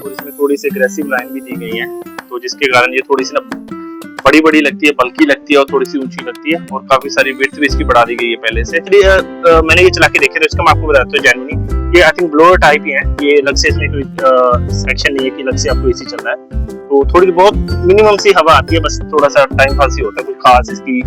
और इसमें थोड़ी सी एग्रेसिव लाइन भी दी गई है, तो जिसके कारण ये थोड़ी सी ना बड़ी बड़ी लगती है, बल्कि लगती है और थोड़ी सी ऊंची लगती है और काफी सारी विड्थ भी इसकी बढ़ा दी गई है पहले से। मैंने ये चला के देखे तो इसका मैं आपको बताता हूँ जेन्युइनली ये आई थिंक ब्लोअर टाइप ही है, ये अलग से इसमें कोई सेक्शन नहीं है कि अलग से आपको एसी चल रहा है, तो थोड़ी बहुत मिनिमम सी हवा आती है, बस थोड़ा सा टाइम पास ही होता है, कुछ खास इसकी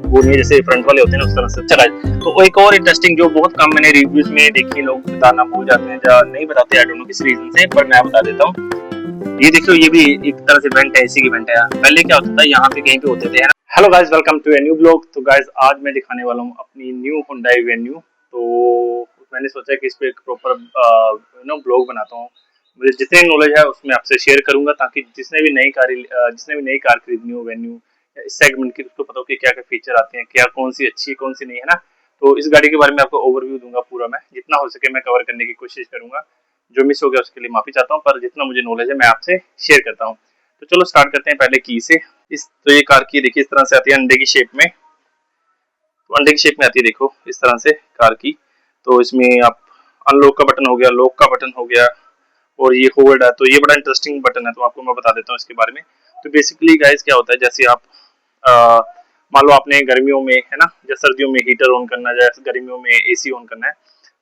वो नहीं है जैसे फ्रंट वाले होते हैं उस तरह से चला है। तो एक और इंटरेस्टिंग जो बहुत कम मैंने रिव्यूज में देखी, लोग बताना भूल जाते हैं या नहीं बताते, आई डोंट नो किस रीजन से, पर मैं बता देता हूँ। ये देखो ये भी एक तरह से वेंट है, एसी की वेंट है। पहले क्या होता था, यहाँ पे कहीं पे होते थे, है ना। Hello guys, welcome to a new blog. तो गाइस आज मैं दिखाने वाला हूँ अपनी न्यू हुंडई वेन्यू। तो मैंने सोचा कि इस पे एक प्रॉपर ब्लॉग बनाता हूँ, मुझे जितने नॉलेज है उसमें आपसे शेयर करूंगा, ताकि जिसने भी नई कार खरीदनी हो वेन्यू इस सेगमेंट की, उसको पता हो कि क्या क्या फीचर आते हैं, क्या कौन सी अच्छी कौन सी नहीं, है ना। तो इस गाड़ी के बारे में आपको ओवरव्यू दूंगा पूरा, मैं जितना हो सके मैं कवर करने की कोशिश करूंगा, जो मिस हो गया उसके लिए माफी चाहता हूँ, पर जितना मुझे नॉलेज है मैं आपसे शेयर करता हूँ। तो चलो स्टार्ट करते हैं पहले की से। तो ये कार की देखिए इस तरह से आती है अंडे की शेप में, तो अंडे की शेप में आती है, देखो इस तरह से कार की। तो इसमें आप अनलॉक का बटन हो गया, लॉक का बटन हो गया, और ये होल्ड है, तो ये बड़ा इंटरेस्टिंग बटन है, तो आपको मैं बता देता हूँ इसके बारे में। तो बेसिकली गाइस क्या होता है, जैसे आप मान लो आपने गर्मियों में, है ना, या सर्दियों में हीटर ऑन करना है, या गर्मियों में एसी ऑन करना है,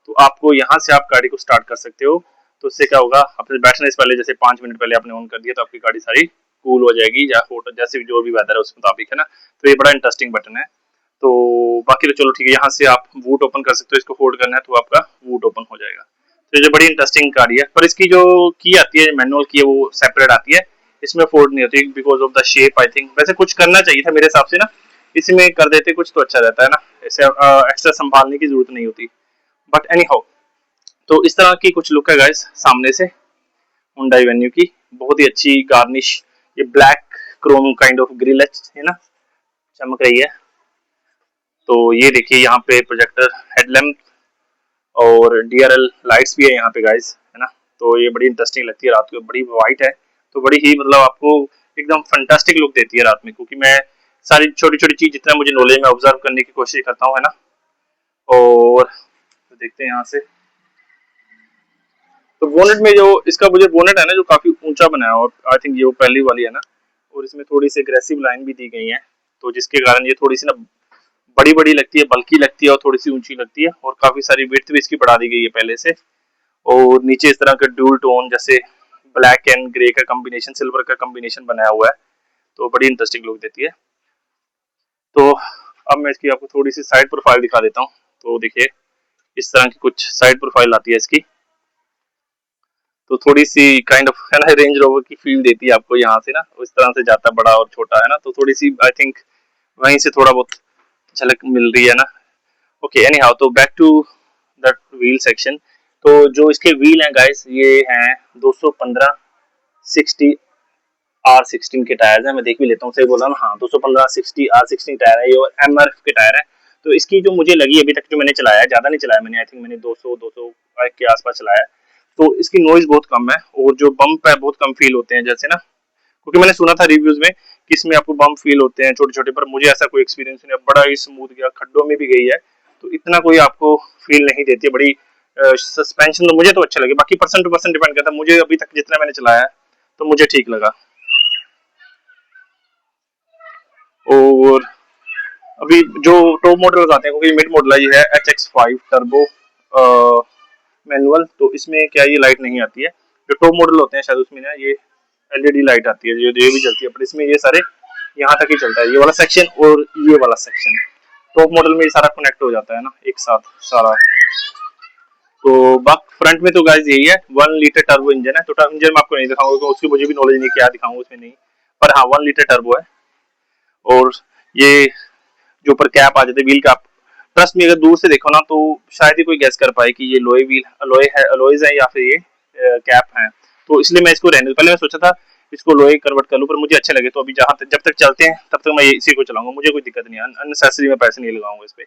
तो आपको यहाँ से आप गाड़ी को स्टार्ट कर सकते हो। तो उससे क्या होगा, अपने बैठने से पहले जैसे 5 मिनट पहले आपने ऑन कर दिया तो आपकी गाड़ी सारी कूल हो जाएगी, या होटल जैसे भी जो भी वेदर है उस मुताबिक, है ना। तो ये बड़ा इंटरेस्टिंग बटन है। तो बाकी तो चलो ठीक है, यहाँ से आप वूट ओपन कर सकते हो, इसको होल्ड करना है तो आपका वूट ओपन हो जाएगा। तो ये बड़ी इंटरेस्टिंग गाड़ी है, पर इसकी जो की आती है मैनुअल की है वो सेपरेट आती है, इसमें फोल्ड नहीं होती because of the shape. I think वैसे कुछ करना चाहिए था मेरे हिसाब से ना, इसमें कर देते कुछ तो अच्छा रहता है ना, इसे एक्स्ट्रा संभालने की जरूरत नहीं होती। बट एनी हाउ, तो इस तरह की कुछ लुक है गाइस सामने से हुंडई वेन्यू की, बहुत ही अच्छी गार्निश, ये black Chrome kind of grill है ना, चमक रही है। तो ये देखिए यहाँ पे प्रोजेक्टर हेडलैम्प और डीआरएल लाइट्स भी है यहाँ पे गाइस, है ना। तो ये बड़ी इंटरेस्टिंग लगती है रात को, बड़ी वाइट है, तो बड़ी ही मतलब आपको एकदम फंटास्टिक लुक देती है रात में, क्योंकि मैं सारी छोटी छोटी चीज जितना मुझे नॉलेज में ऑब्जर्व करने की कोशिश करता हूँ, है ना। और तो देखते हैं यहाँ से, तो बोनेट में जो इसका मुझे बोनेट है ना जो काफी ऊंचा बनाया हुआ, आई थिंक ये वो पहली वाली है ना, और इसमें थोड़ी सी एग्रेसिव लाइन भी दी गई है, तो जिसके कारण ये थोड़ी सी ना बड़ी बड़ी लगती है, बल्कि लगती है और थोड़ी सी ऊंची लगती है, और काफी सारी विड्थ भी इसकी बढ़ा दी गई है पहले से। और नीचे इस तरह का ड्यूल टोन जैसे ब्लैक एंड ग्रे का कॉम्बिनेशन, सिल्वर का कॉम्बिनेशन बनाया हुआ है, तो बड़ी इंटरेस्टिंग लुक देती है। तो अब मैं इसकी आपको थोड़ी सी साइड प्रोफाइल दिखा देता हूँ। तो देखिए इस तरह की कुछ साइड प्रोफाइल आती है इसकी, तो थोड़ी सी काइंड ऑफ है ना रेंज रोवर की फील देती है आपको यहाँ से ना, उस तरह से जाता बड़ा और छोटा, है ना, तो थोड़ी सी आई थिंक वहीं से थोड़ा बहुत झलक मिल रही है ना। ओके एनी हाउ, तो back to the wheel section. तो जो इसके व्हील हैं गाइस ये हैं 215 60 R16 के टायर हैं, मैं देख भी लेता हूँ, सही बोला ना, हाँ 215 60 R16 टायर है ये, और MRF के टायर है। तो इसकी जो मुझे लगी अभी तक जो मैंने चलाया है, ज्यादा नहीं चलाया मैंने, आई थिंक मैंने 200 के आसपास चलाया है, तो इसकी नॉइज बहुत कम है, और जो बम्प है बहुत कम फील होते हैं जैसे ना, क्योंकि मैंने सुना था रिव्यूज में कि इसमें आपको बम्प फील होते हैं छोटे छोटे, पर मुझे ऐसा कोई एक्सपीरियंस नहीं है, बड़ा ही स्मूथ गया, खड्डों में भी गई है, तो इतना कोई आपको फील नहीं देती है। बड़ी सस्पेंशन तो मुझे तो अच्छा लगे, बाकी पर्सन टू पर्सन डिपेंड करता है, मुझे अभी तक जितना मैंने चलाया है तो मुझे ठीक लगा। और अभी जो टॉप मॉडल आते हैं, क्योंकि मिड मॉडल है, ये है HX5 टर्बो मैनुअल, तो इसमें क्या ये लाइट नहीं आती है, जो टॉप मॉडल होते हैं शायद उसमें ना ये एलईडी लाइट आती है, जो ये भी चलती है, पर इसमें ये सारे यहाँ तक ही चलता है, ये वाला सेक्शन और ये वाला सेक्शन, टॉप मॉडल में ये सारा कनेक्ट हो जाता है ना एक साथ सारा। तो बाक फ्रंट में तो गाइस यही है, 1 लीटर टर्बो इंजन है, तो टर्बो इंजन में आपको नहीं दिखाऊंगा क्योंकि उसकी मुझे भी नॉलेज नहीं, क्या दिखाऊंगा उसमें नहीं, पर हाँ 1 लीटर टर्बो है। और ये जो ऊपर कैप आ जाती है व्हील कैप, ट्रस्ट में अगर दूर से देखो ना तो शायद ही कोई गैस कर पाए कि ये लोहे व्हील अलॉयज है या फिर ये कैप है, तो इसलिए मैं इसको रहने, पहले मैं सोचा था इसको लोहे कन्वर्ट कर लूं, पर मुझे अच्छे लगे, तो अभी जहां तक जब तक चलते हैं तब तक मैं इसी को चलाऊंगा, मुझे कोई दिक्कत नहीं है, अननेसेसरी में पैसे नहीं लगाऊंगा इस पे।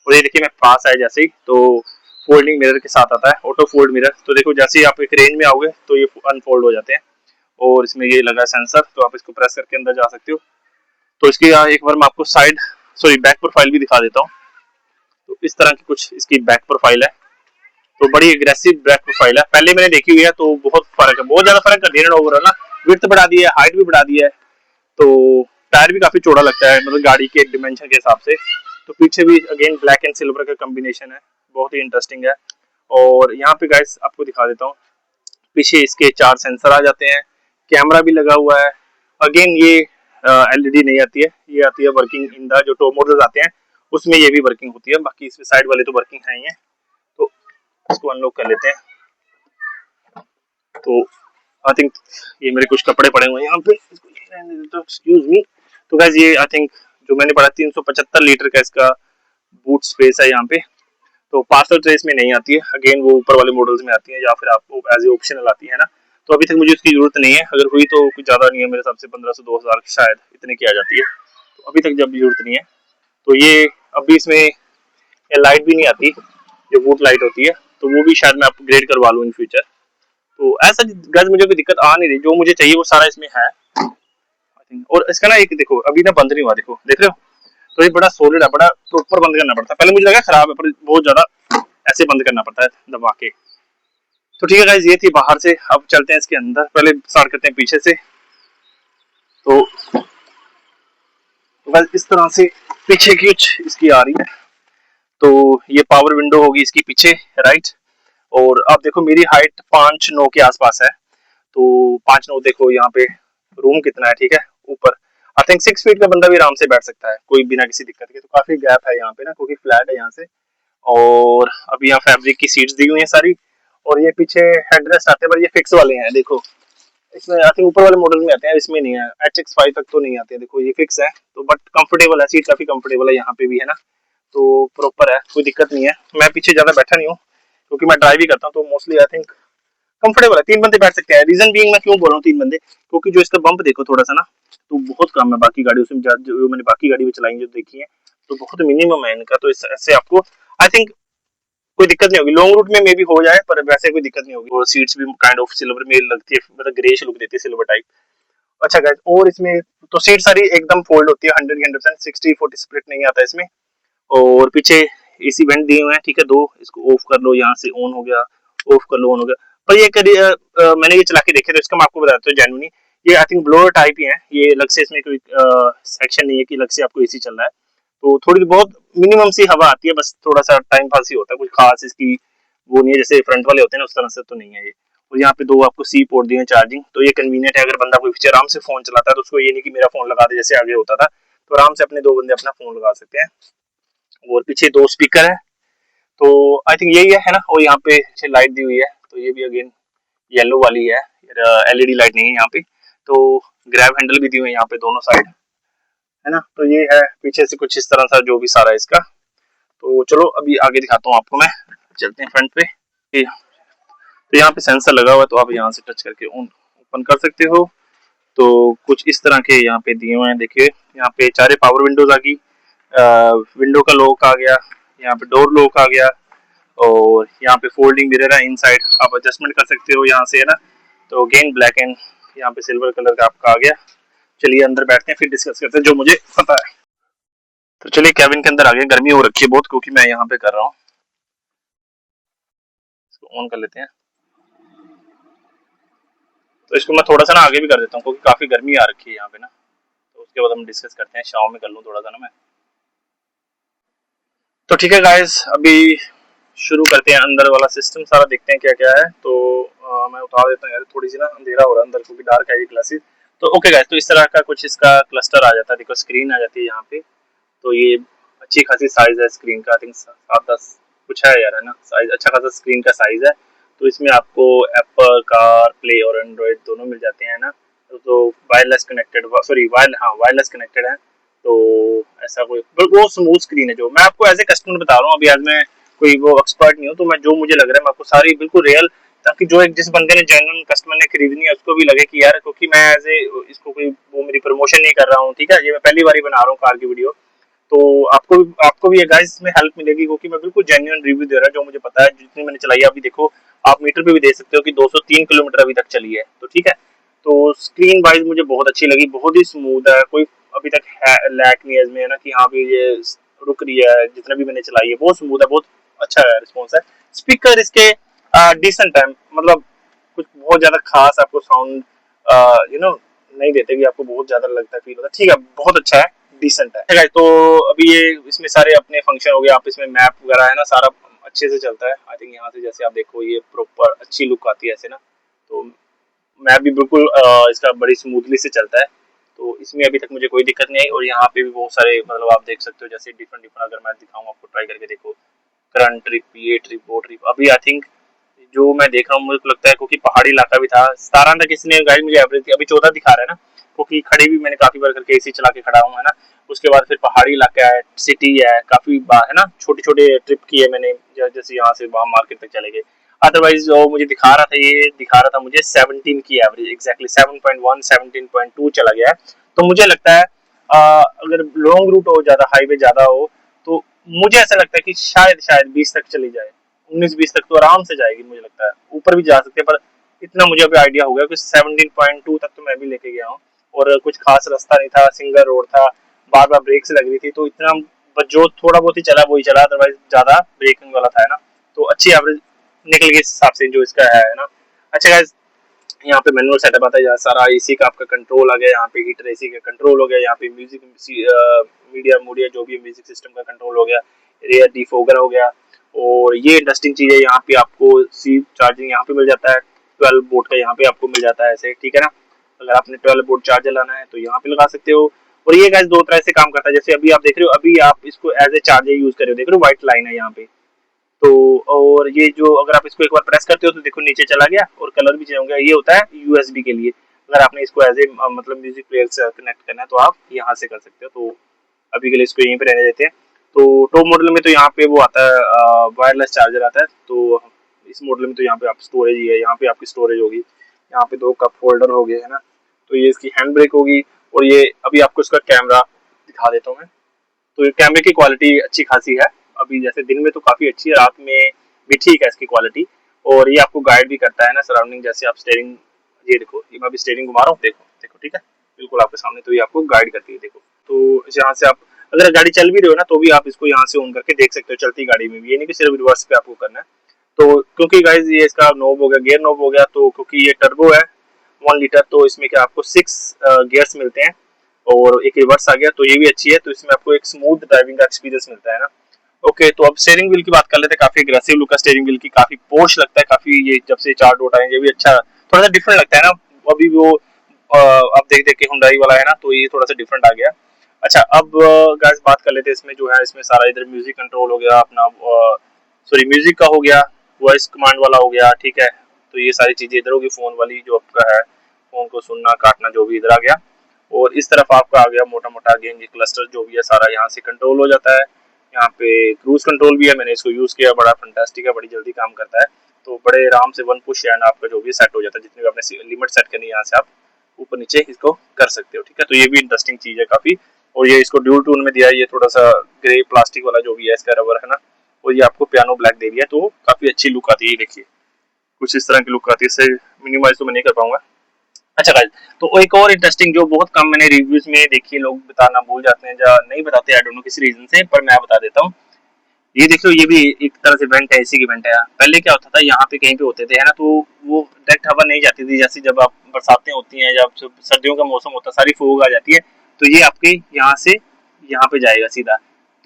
और ये देखिए मैं पास आए जैसे ही, तो फोल्डिंग मिरर के साथ आता है, ऑटो फोल्ड मिरर, तो देखो जैसे ही आप एक रेंज में आओगे तो ये अनफोल्ड हो जाते हैं, और इसमें ये लगा सेंसर, तो आप इसको प्रेस करके अंदर जा सकते हो। तो इसकी एक बार मैं आपको बैक प्रोफाइल भी दिखा देता हूँ। तो इस तरह की कुछ इसकी बैक प्रोफाइल है, तो बड़ी एग्रेसिव बैक प्रोफाइल है, पहले मैंने देखी हुई है तो बहुत फर्क है, बहुत ज्यादा फर्क कर दिया ओवरऑल ना, विड्थ बढ़ा दी है, हाइट भी बढ़ा दी है, तो टायर भी काफी चौड़ा लगता है मतलब गाड़ी के डिमेंशन के हिसाब से। तो पीछे भी अगेन ब्लैक एंड सिल्वर का कॉम्बिनेशन है, बहुत ही इंटरेस्टिंग है। और यहाँ पे गाइस आपको दिखा देता हूँ, पीछे इसके 4 सेंसर आ जाते हैं, कैमरा भी लगा हुआ है। अगेन ये एलईडी नहीं आती है, ये आती है वर्किंग इन द जो टॉप मॉडल्स आते हैं उसमें ये भी वर्किंग होती है, बाकी इसमें साइड वाले तो वर्किंग है ही है। तो इसको अनलॉक कर लेते हैं। तो आई थिंक ये मेरे कुछ कपड़े पड़े हुए हैं यहाँ पे, तो एक्सक्यूज मी। तो गाइस ये आई थिंक जो मैंने पढ़ा 375 लीटर का इसका बूट स्पेस है यहाँ पे। तो पार्सल ट्रेस में नहीं आती है, अगेन वो ऊपर वाले मॉडल्स में आती है या फिर आपको एज ए ऑप्शनल आती है ना। तो अभी तक मुझे उसकी जरूरत नहीं है, अगर हुई तो कुछ ज्यादा नहीं है, मेरे हिसाब से 15 से 2000 शायद इतने की आ जाती है, तो अभी तक जब जरूरत नहीं है। तो ये अभी इसमें ये लाइट भी नहीं आती, जो बूट लाइट होती है, तो वो भी शायद मैं अपग्रेड करवा लूँ इन फ्यूचर। तो ऐसा गज मुझे कोई दिक्कत आ नहीं रही, जो मुझे चाहिए वो सारा इसमें है। और इसका ना एक देखो अभी ना बंद नहीं हुआ, देखो देख रहे हो, तो ये बड़ा सॉलिड है, बड़ा प्रॉपर बंद करना पड़ता है, पहले मुझे लगा खराब है पर बहुत ज्यादा ऐसे बंद करना पड़ता है दबा के। तो ठीक है गाइस, ये थी बाहर से, अब चलते हैं इसके अंदर, पहले स्टार्ट करते हैं पीछे से। तो बस इस तरह से पीछे की कुछ इसकी आ रही है, तो ये पावर विंडो होगी इसकी पीछे, राइट। और आप देखो मेरी हाइट 5'9" के आसपास है, तो 5'9" देखो यहाँ पे रूम कितना है, ठीक है ऊपर आई थिंक 6 फीट का बंदा भी आराम से बैठ सकता है कोई बिना किसी दिक्कत के। तो काफी गैप है यहाँ पे ना, क्योंकि फ्लैट है यहाँ से। और अभी यहाँ फैब्रिक की सीट्स दी हुई है सारी, और ये पीछे हेडरेस्ट आते हैं पर ये फिक्स वाले हैं, देखो इसमें आई थिंक ऊपर वाले मॉडल में आते हैं, इसमें नहीं है, HX5 तक तो नहीं आते हैं, देखो ये फिक्स है। तो बट कंफर्टेबल है, सीट काफी कंफर्टेबल है यहाँ पे भी है ना, तो प्रॉपर है, कोई दिक्कत नहीं है। मैं पीछे ज्यादा बैठा नहीं हूँ क्योंकि मैं ड्राइव ही करता हूँ, तो मोस्टली आई थिंक कंफर्टेबल है, 3 बंदे बैठ सकते हैं। रीजन बीइंग मैं क्यों बोल रहा हूँ 3 बंदे, क्योंकि जो इसका बम्प देखो थोड़ा सा ना, तो बहुत कम है बाकी गाड़ियों से, जो मैंने बाकी गाड़ी में चलाई जो देखी है, तो बहुत मिनिमम है इनका। तो इससे आपको आई थिंक कोई दिक्कत नहीं होगी, लॉन्ग रूट में मे भी हो जाए पर वैसे कोई दिक्कत नहीं होगी। और सीट्स भी काइंड ऑफ सिल्वर में लगती है, मतलब ग्रेश लुक देती है सिल्वर टाइप। अच्छा गाइस, और इसमें तो सीट सारी एकदम फोल्ड होती है, 100% 60-40 स्प्लिट नहीं आता इसमें। और पीछे एसी वेंट दिए हुए हैं, ठीक है, 2, इसको ऑफ कर लो, यहाँ से ऑन हो गया, ऑफ कर लो, ऑन हो गया। पर ये कभी मैंने ये चला के देखे तो इसका मैं आपको बताता हूँ जेन्युइनली, ये आई थिंक ब्लोअर टाइप ही है, ये अलग से इसमें कोई सेक्शन नहीं है कि अलग से आपको एसी चल रहा है। तो थोड़ी बहुत मिनिमम सी हवा आती है, बस थोड़ा सा टाइम पास ही होता है, कुछ खास इसकी वो नहीं है, जैसे फ्रंट वाले होते हैं ना उस तरह से तो नहीं है ये। और यहाँ पे 2 आपको सी पोर्ट दिए हैं चार्जिंग, तो ये कन्वीनियंट है, अगर बंदा कोई पीछे आराम से फोन चलाता है तो उसको ये नहीं कि मेरा फोन लगा दे जैसे आगे होता था, तो आराम से अपने 2 बंदे अपना फोन लगा सकते हैं। और पीछे 2 स्पीकर है, तो आई थिंक यही है ना। और यहाँ पे लाइट दी हुई है, तो ये भी अगेन येलो वाली है, एलईडी लाइट नहीं है यहाँ पे। तो ग्रैब हैंडल भी दी हुई है यहाँ पे दोनों साइड, है ना। तो ये है पीछे से कुछ इस तरह सा जो भी सारा इसका। तो चलो अभी आगे दिखाता हूँ आपको मैं, चलते हैं फ्रंट पे। तो यहाँ पे सेंसर लगा हुआ है, तो आप यहाँ से टच करके ओपन कर सकते हो। तो कुछ इस तरह के यहाँ पे दिए हुए हैं, देखिए यहाँ पे 4 पावर विंडोज आ गई, विंडो का लॉक आ गया, यहाँ पे डोर लॉक आ गया, और यहाँ पे फोल्डिंग मिरर है इनसाइड, आप एडजस्टमेंट कर सकते हो यहाँ से, है ना। तो अगेन ब्लैक एंड यहाँ पे सिल्वर कलर का आपका आ गया। चलिए अंदर बैठते हैं, फिर डिस्कस करते हैं जो मुझे पता है। तो चलिए कैबिन के अंदर आ गए, गर्मी हो रखी है बहुत क्योंकि मैं यहाँ पे कर रहा हूँ, इसको ऑन कर लेते हैं। तो इसको मैं थोड़ा सा ना आगे भी कर देता हूँ क्योंकि काफी गर्मी आ रखी है यहाँ पे ना, तो उसके बाद हम डिस्कस करते हैं, शाम में कर लूँ थोड़ा सा ना मैं। तो ठीक है गाइस, अभी शुरू करते हैं, अंदर वाला सिस्टम सारा देखते हैं क्या क्या है। तो मैं उतार देता हूँ यार, थोड़ी सी ना अंधेरा हो रहा है अंदर क्योंकि डार्क है ये क्लासेस। तो ओके गाइस, तो इस तरह का कुछ इसका क्लस्टर आ जाता है, देखो स्क्रीन आ जाती है यहाँ पे। तो ये अच्छी खासी साइज है स्क्रीन का, आई थिंक 7-10 कुछ है यार, है ना, साइज अच्छा खासा स्क्रीन का साइज है। तो इसमें आपको एप्पल कार प्ले और एंड्रॉइड दोनों मिल जाते हैं ना। तो wireless connected, sorry wireless connected है। तो ऐसा कोई वो स्मूथ स्क्रीन है, जो मैं आपको एज ए कस्टमर बता रहा हूँ, अभी आज मैं कोई वो एक्सपर्ट नहीं हूँ, तो मैं जो मुझे लग रहा है मैं आपको सारी बिल्कुल रियल, ताकि जो एक जिस बंदे ने जेन्युइन कस्टमर ने खरीदनी है उसको भी लगे कि यार, क्योंकि मैं एज ए इसको कोई वो मेरी प्रमोशन नहीं कर रहा हूँ, ठीक है, ये मैं पहली बार बना रहा हूँ कार की वीडियो। तो आपको भी ये गाइस इसमें हेल्प मिलेगी क्योंकि मैं बिल्कुल जेन्युइन रिव्यू दे रहा हूँ, जो मुझे पता है, जितनी मैंने चलाई है। अभी देखो आप मीटर पे भी दे सकते हो कि 203 किलोमीटर अभी तक चली है, तो ठीक है। तो स्क्रीन वाइज मुझे बहुत अच्छी लगी, बहुत ही स्मूथ है, कोई अभी तक लैक नहीं है इसमें ना कि हाँ भी ये रुक रही है, जितना भी मैंने चलाई है बहुत स्मूथ है, बहुत अच्छा है रिस्पॉन्स है। स्पीकर इसके डिसेंट है, मतलब कुछ बहुत ज्यादा खास आपको साउंड यू नो नहीं देते कि आपको बहुत ज्यादा लगता है फील होता है, ठीक है बहुत अच्छा है, डिसेंट है। ठीक है, तो अभी ये इसमें सारे अपने फंक्शन हो गए, आप इसमें मैप वगैरह है ना सारा अच्छे से चलता है। आई थिंक यहाँ से जैसे आप देखो ये प्रॉपर अच्छी लुक आती है ऐसे ना, तो मैप भी बिल्कुल इसका बड़ी स्मूथली से चलता है, तो इसमें अभी तक मुझे कोई दिक्कत नहीं आई। और यहाँ पे भी बहुत सारे मतलब आप देख सकते हो जैसे डिफरेंट डिफरेंट, अगर मैं दिखाऊँ आपको ट्राई करके देखो, करंट ट्रिप, ये ट्रिप, वो ट्रिप। अभी आई थिंक जो मैं देख रहा हूँ मुझे तो लगता है क्योंकि पहाड़ी इलाका भी था, 17 तक इसने गाइड मुझे एवरेज थी, अभी 14 दिखा रहा है ना, क्योंकि खड़ी भी मैंने काफी बार करके एसी चला के खड़ा हूँ है ना। उसके बाद फिर पहाड़ी इलाका है, सिटी है, काफी बार है ना, छोटे छोटे ट्रिप किए मैंने, जैसे यहाँ से वहां मार्केट तक चले गए। अदरवाइज जो मुझे दिखा रहा था, ये दिखा रहा था मुझे 17 की एवरेज, एग्जैक्टली 7.1 17.2 चला गया है। तो मुझे लगता है अगर लॉन्ग रूट हो, ज्यादा हाईवे ज्यादा हो, तो मुझे ऐसा लगता है कि शायद शायद 20 तक चली जाए, 19-20 तक तो आराम से जाएगी, मुझे लगता है ऊपर भी जा सकते हैं, पर इतना मुझे अभी आइडिया हो गया कि 17.2 तक तो मैं भी लेके गया हूँ। और कुछ खास रास्ता नहीं था, सिंगल रोड था, बार बार ब्रेक से लग रही थी, तो इतना जो थोड़ा बहुत ही चला वही चला, अदरवाइज ज्यादा ब्रेकिंग वाला था है ना। तो अच्छी एवरेज निकल गई इस हिसाब से जो इसका है ना। अच्छा गाइस, यहाँ पे मैनुअल सेटअप आता है, यहाँ सारा एसी का आपका कंट्रोल आ गया, यहाँ पे हीटर एसी का कंट्रोल हो गया, यहाँ पे म्यूजिक मीडिया मूडिया जो भी म्यूजिक सिस्टम का कंट्रोल हो गया, रेयर डिफोगर हो गया। और ये इंटरेस्टिंग चीज है, यहाँ पे आपको सी चार्जिंग यहाँ पे मिल जाता है, 12 वोल्ट का यहाँ पे आपको मिल जाता है ऐसे, ठीक है ना। अगर आपने 12 वोल्ट चार्जर लाना है तो यहाँ पे लगा सकते हो। और ये गाइस दो तरह से काम करता है, जैसे अभी आप देख रहे हो, अभी आप इसको एज ए चार्जर यूज कर रहे हो, देख रहे हो व्हाइट लाइन है यहाँ पे। तो और ये जो अगर आप इसको एक बार प्रेस करते हो तो देखो नीचे चला गया और कलर भी चेंज हो गया, ये होता है यूएसबी के लिए। अगर आपने इसको एज ए मतलब म्यूजिक प्लेयर से कनेक्ट करना है तो आप यहाँ से कर सकते हो। तो अभी के लिए इसको यहीं पे रहने देते हैं। तो टॉप मॉडल में तो यहाँ पे वो आता है वायरलेस चार्जर आता है, तो इस मॉडल में तो यहाँ पे आप स्टोरेज ही है, यहाँ पे आपकी स्टोरेज होगी, यहाँ पे 2 कप होल्डर हो गए है ना। तो ये इसकी हैंड ब्रेक होगी। और ये अभी आपको इसका कैमरा दिखा देता हूँ मैं। तो ये कैमरे की क्वालिटी अच्छी खासी है, अभी जैसे दिन में तो काफी अच्छी है, रात में भी ठीक है इसकी क्वालिटी। और ये आपको गाइड भी करता है ना सराउंडिंग, जैसे आप स्टेयरिंग, ये देखो ये मैं अभी स्टेयरिंग घुमा रहा हूँ, देखो देखो ठीक है, बिल्कुल आपके सामने, तो ये आपको गाइड करती है देखो। तो यहाँ से आप अगर गाड़ी चल भी रही हो ना तो भी आप इसको यहाँ से ऑन करके देख सकते हो चलती गाड़ी में भी, ये नहीं कि सिर्फ रिवर्स पे आपको करना है। तो क्योंकि गाइज ये इसका नोब हो गया, गियर नोब हो गया, तो क्योंकि ये टर्बो है 1 लीटर, तो इसमें क्या आपको 6 गियर्स मिलते हैं और एक रिवर्स आ गया, तो ये भी अच्छी है, तो इसमें आपको एक स्मूथ ड्राइविंग का एक्सपीरियंस मिलता है ना। ओके, तो अब स्टीयरिंग व्हील की बात कर लेते हैं। काफी अग्रेसिव लुक है स्टीयरिंग व्हील की, काफी पोश लगता है, काफी ये जब से 4 डॉट आए ये भी अच्छा थोड़ा सा डिफरेंट लगता है ना। अभी वो अब देख देख के हुंडई वाला है ना, तो ये थोड़ा सा डिफरेंट आ गया। अच्छा, अब गाइस बात कर लेते हैं इसमें जो है, इसमें सारा इधर म्यूजिक कंट्रोल हो गया अपना, सॉरी म्यूजिक का हो गया, वॉइस कमांड वाला हो गया, ठीक है। तो ये सारी चीजें इधर होगी, फोन वाली जो आपका है, फोन को सुनना काटना जो भी इधर आ गया। और इस तरफ आपका आ गया मोटा मोटा गेम, ये क्लस्टर जो भी है सारा यहाँ से कंट्रोल हो जाता है। यहाँ पे क्रूज कंट्रोल भी है, मैंने इसको यूज किया, बड़ा फंटास्टिक है, बड़ी जल्दी काम करता है। तो बड़े आराम से 1 पुश एंड आपका जो भी सेट हो जाता है, जितनी भी आपने लिमिट सेट करनी है यहाँ से आप ऊपर नीचे इसको कर सकते हो, ठीक है। तो ये भी इंटरेस्टिंग चीज है काफी। और ये इसको ड्यूल टून में दिया है, ये थोड़ा सा ग्रे प्लास्टिक वाला जो भी है इसका रबर है ना, और ये आपको पियानो ब्लैक दे दिया है, तो काफी अच्छी लुक आती है। देखिए कुछ इस तरह की लुक आती है, इससे मिनिमाइज तो मैं नहीं कर पाऊंगा। अच्छा गाइस, तो एक और इंटरेस्टिंग जो बहुत कम मैंने रिव्यूज में देखी है, लोग बताना भूल जाते हैं या नहीं बताते, आई डोंट नो किस रीजन से, पर मैं बता देता हूँ। ये देखो, ये भी एक तरह से वेंट है, एसी की वेंट है। पहले क्या होता था, यहाँ पे कहीं पे होते थे है ना, तो वो डायरेक्ट हवा नहीं जाती थी, जैसे जब आप बरसातें होती हैं या सर्दियों का मौसम होता है, सारी फूग आ जाती है, तो ये आपके यहाँ से यहाँ पे जाएगा सीधा।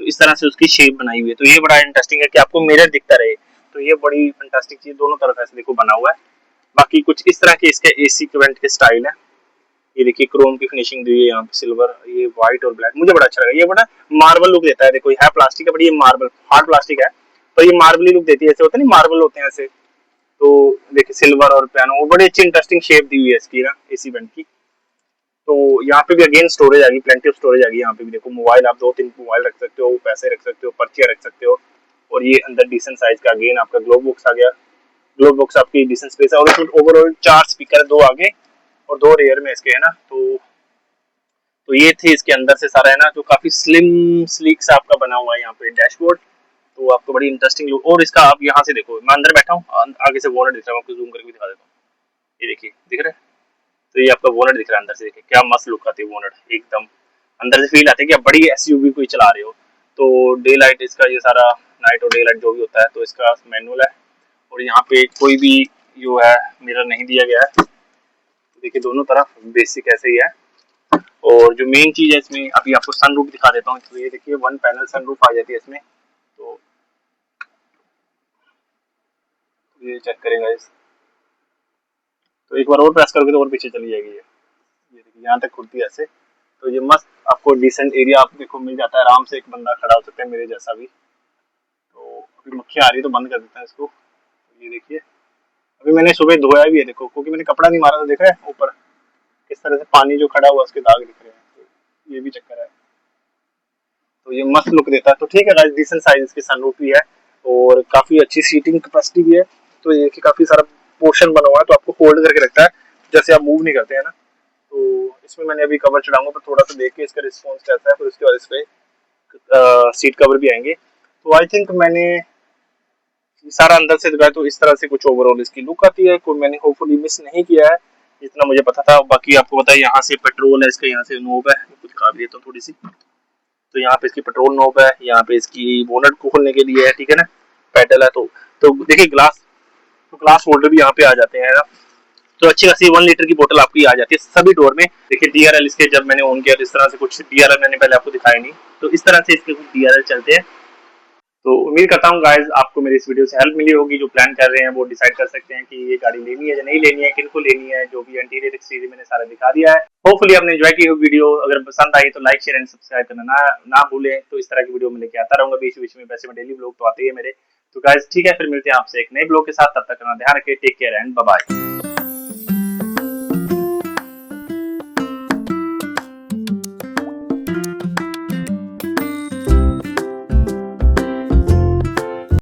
तो इस तरह से उसकी शेप बनाई हुई है, तो ये बड़ा इंटरेस्टिंग है कि आपको मिरर दिखता रहे। तो ये बड़ी फंटास्टिक चीज, दोनों तरफ ऐसे देखो बना हुआ है। बाकी कुछ इस तरह के इसके एसी के वेंट के स्टाइल है। ये देखिए क्रोम की फिनिशिंग दी है यहाँ पे, सिल्वर, ये व्हाइट और ब्लैक, मुझे बड़ा अच्छा लगा। ये बड़ा मार्बल लुक देता है, देखो ये है प्लास्टिक है बट ये मार्बल हार्ड प्लास्टिक है, तो ये मार्बली लुक देती है, ऐसे होता है नहीं मार्बल होते हैं ऐसे। तो देखिए सिल्वर और पियानो, वो बड़ी अच्छी इंटरेस्टिंग शेप दी हुई है इसकी ना एसी वेंट की। तो यहाँ पे भी अगेन स्टोरेज आ गई, प्लेंटी ऑफ स्टोरेज आ गई। यहाँ पे भी देखो मोबाइल, आप 2-3 मोबाइल रख सकते हो, पैसे रख सकते हो, पर्चियां रख सकते हो। और ये अंदर डिसेंट साइज का अगेन आपका ग्लो बॉक्स आ गया। ग्लो बॉक्स आपकी डिसेंट स्पेस है, और इसमें ओवरऑल 4 स्पीकर, 2 आगे और 2 रेयर में इसके है ना। तो ये थे इसके अंदर से सारा है ना, जो काफी स्लिम स्लीक सा आपका बना हुआ है यहाँ पे डैशबोर्ड। तो आपको बड़ी इंटरेस्टिंग लुक, और इसका आप यहाँ से देखो, मैं अंदर बैठा हूँ, आगे से वॉनेट दिख रहा है, आपको जूम करके दिखा देता हूँ। ये देखिए दिख रहा है, तो ये आपका वॉनेट दिख रहा है अंदर से, देखिए क्या मस्त लुक आती है वॉनेट, एकदम अंदर से फील आती है कि आप बड़ी एसयूवी कोई चला रहे हो। तो डे लाइट इसका ये सारा, नाइट और डे लाइट जो भी होता है, तो इसका मैनुअल है। और यहाँ पे कोई भी जो है मिरर नहीं दिया गया है। देखिए दोनों तरफ बेसिक ऐसे ही है। और जो मेन चीज है इसमें, अभी आपको सनरूफ दिखा देता हूँ। तो ये देखिए 1 पैनल सनरूफ आ जाती है इसमें। तो ये चेक करेंगे इस, तो एक बार और प्रेस करोगे तो और पीछे चली जाएगी ये देखिए यहाँ तक खुलती है ऐसे। तो ये मस्त आपको डिसेंट एरिया आप देखो मिल जाता है, आराम से एक बंदा खड़ा हो सकता है मेरे जैसा भी। तो अभी मक्खी आ रही है तो बंद कर देता है इसको। ये देखिए अभी मैंने सुबह धोया भी है देखो, क्योंकि मैंने कपड़ा नहीं मारा था। देख रहे हैं ऊपर किस तरह से पानी जो खड़ा हुआ उसके दाग दिख रहे हैं। तो ये भी चक्कर है। तो ये मस्त लुक देता है। तो ठीक है गाइस, डिसेंट साइज इसकी सनरूफ भी है और काफी अच्छी सीटिंग कैपेसिटी भी है। तो ये कि काफी सारा पोर्शन बना हुआ है, तो आपको फोल्ड करके रखता है जैसे आप मूव नहीं करते हैं ना। तो इसमें मैंने अभी कवर चढ़ाऊंगा, पर थोड़ा सा देख के इसका रिस्पॉन्स कैसा है, फिर उसके बाद इस पे सीट कवर भी आएंगे। तो आई थिंक मैंने सारा अंदर से दिखाया। तो इस तरह से कुछ ओवरऑल इसकी लुक आती है। कोई मैंने होपफुली मिस नहीं किया है, जितना मुझे पता था। बाकी आपको पता है यहाँ से पेट्रोल है इसका, यहाँ से नोब है, कुछ दिखा भी देता हूँ थोड़ी सी। तो यहाँ पे इसकी पेट्रोल नोब है, यहाँ पे इसकी बोनट को खोलने के लिए है, ठीक है ना। पेडल है। तो देखिए ग्लास, तो ग्लास होल्डर भी यहाँ पे आ जाते हैं ना। तो अच्छी खासी 1 लीटर की बोतल आपकी आ जाती है सभी डोर में। देखिए डीआरएल इसके जब मैंने ऑन किया तो इस तरह से कुछ डीआरएल मैंने पहले आपको दिखाया नहीं। तो इस तरह से इसके कुछ डीआरएल चलते हैं। तो उम्मीद करता हूँ गाइज आपको मेरी इस वीडियो से हेल्प मिली होगी। जो प्लान कर रहे हैं वो डिसाइड कर सकते हैं कि ये गाड़ी लेनी है या नहीं लेनी है, किनको लेनी है। जो भी इंटीरियर एक्सटीरियर मैंने सारा दिखा दिया है। होपफुली आपने एंजॉय की हुई वीडियो। अगर पसंद आई तो लाइक शेयर एंड सब्सक्राइब करना ना भूलें। तो इस तरह की वीडियो में लेके आता रहूंगा बीच बीच में। वैसे में डेली ब्लॉग तो आते ही है मेरे। तो गाइज ठीक है, फिर मिलते हैं आपसे एक नए ब्लॉग के साथ। तब तक अपना ध्यान रखिए। Take care and bye bye.